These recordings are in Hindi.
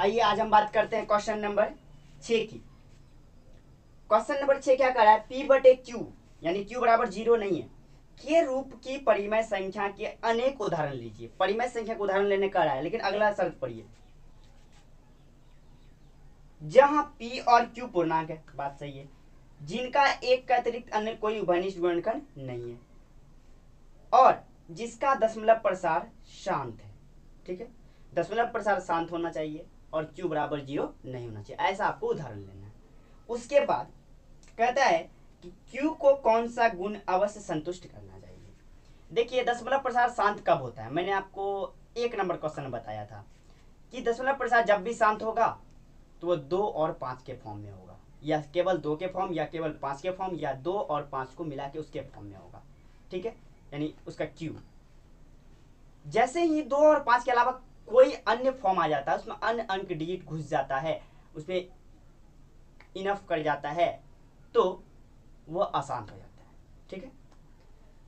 आइए आज हम बात करते हैं क्वेश्चन नंबर 6 की। क्वेश्चन नंबर 6 क्या कर रहा है, p बटे q यानी q बराबर 0 नहीं है के रूप की परिमेय संख्या के अनेक उदाहरण लीजिए। परिमेय संख्या का उदाहरण लेने का रहा है, लेकिन अगला शर्त पढ़िए, जहां p और q पूर्णांक है, बात सही है, जिनका एक का अतिरिक्त अन्य कोई उभयनिष्ठ गुणनखंड नहीं है और जिसका दशमलव प्रसार शांत है। ठीक है, दशमलव प्रसार शांत होना चाहिए और q बराबर 0 नहीं होना चाहिए, ऐसा आपको उदाहरण लेना है। उसके बाद कहता है कि q को कौन सा गुण अवश्य संतुष्ट करना चाहिए। देखिए दशमलव प्रसार शांत कब होता है, मैंने आपको 1 नंबर क्वेश्चन में बताया था कि दशमलव प्रसार जब भी शांत होगा तो वो 2 और 5 के फॉर्म में होगा, या केवल 2 के फॉर्म, या केवल 5 के फॉर्म, या 2 और 5 को मिला के उसके फॉर्म में होगा। ठीक है, यानी उसका q जैसे ही 2 और 5 के अलावा कोई अन्य फॉर्म आ जाता है, उसमें अन्य अंक डिजिट घुस जाता है, उसमें इनफ कर जाता है, तो वो अशांत हो जाता है। ठीक है,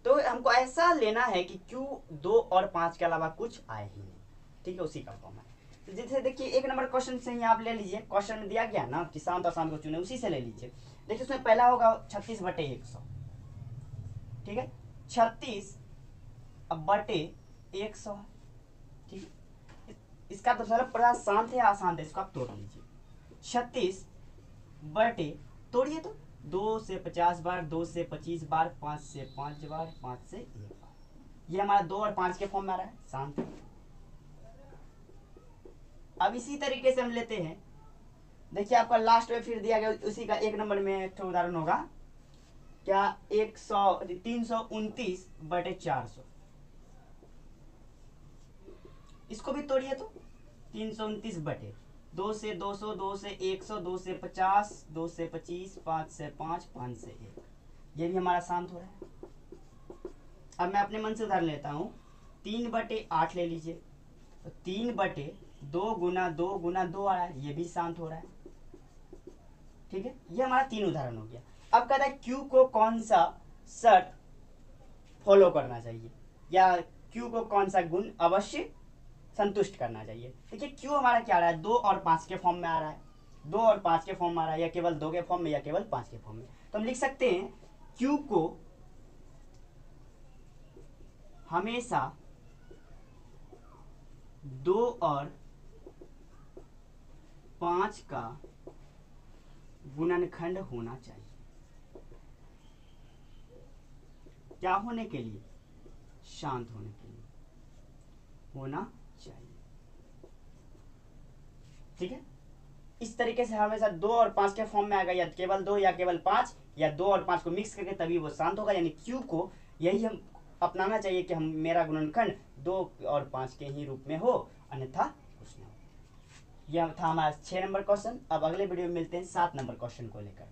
तो हमको ऐसा लेना है कि q 2 और 5 के अलावा कुछ आए ही नहीं। ठीक है, उसी का फॉर्म है। तो जैसे देखिए 1 नंबर क्वेश्चन से ही आप ले लीजिए, क्वेश्चन में दिया गया ना कि शांत अशांत को चुने, उसी से ले लीजिए। देखिए उसमें पहला होगा 36 बटे 100। ठीक है, 36 बटे 100। ठीक है, इसका दशमलव प्रसार शांत है अशांत है, इसको आप तोड़ लीजिए। 36 बटे, तोड़िए तो 2 से 50 बार, 2 से 25 बार, 5 से 5 बार, 5 से 1 बार, ये हमारा 2 और 5 के फॉर्म में आ रहा है, शांत है। अब इसी तरीके से हम लेते हैं, देखिए आपका लास्ट में फिर दिया गया उसी का 1 नंबर में एक उदाहरण होगा क्या, 329 बटे 400। इसको भी तोड़िए तो 329 बटे 2 से 200, 2 से 100, 2 से 50, 2 से 25, 5 से 5, 5 से 1, ये भी हमारा शांत हो रहा है। अब मैं अपने मन से उदाहरण लेता हूँ, 3 बटे 8 ले लीजिए, तो 3 बटे 2 गुना 2 गुना 2 आ रहा है, ये भी शांत हो रहा है। ठीक है, ये हमारा 3 उदाहरण हो गया। अब कहता है q को कौन सा शर्त फॉलो करना चाहिए, या q को कौन सा गुण अवश्य संतुष्ट करना चाहिए। देखिए q हमारा क्या आ रहा है, 2 और 5 के फॉर्म में आ रहा है, 2 और 5 के फॉर्म में आ रहा है, या केवल 2 के फॉर्म में, या केवल 5 के फॉर्म में। तो हम लिख सकते हैं q को हमेशा 2 और 5 का गुणनखंड होना चाहिए। क्या होने के लिए, शांत होने के लिए होना चाहिए। ठीक है, इस तरीके से हमेशा 2 और 5 के फॉर्म में आएगा, या केवल 2 या केवल 5, या 2 और 5 को मिक्स करके तभी वो शांत होगा। यानी q को यही हम अपनाना चाहिए कि हम मेरा गुणनखंड 2 और 5 के ही रूप में हो, अन्यथा कुछ नहीं हो। यह था हमारा 6 नंबर क्वेश्चन। अब अगले वीडियो में मिलते हैं 7 नंबर क्वेश्चन को लेकर।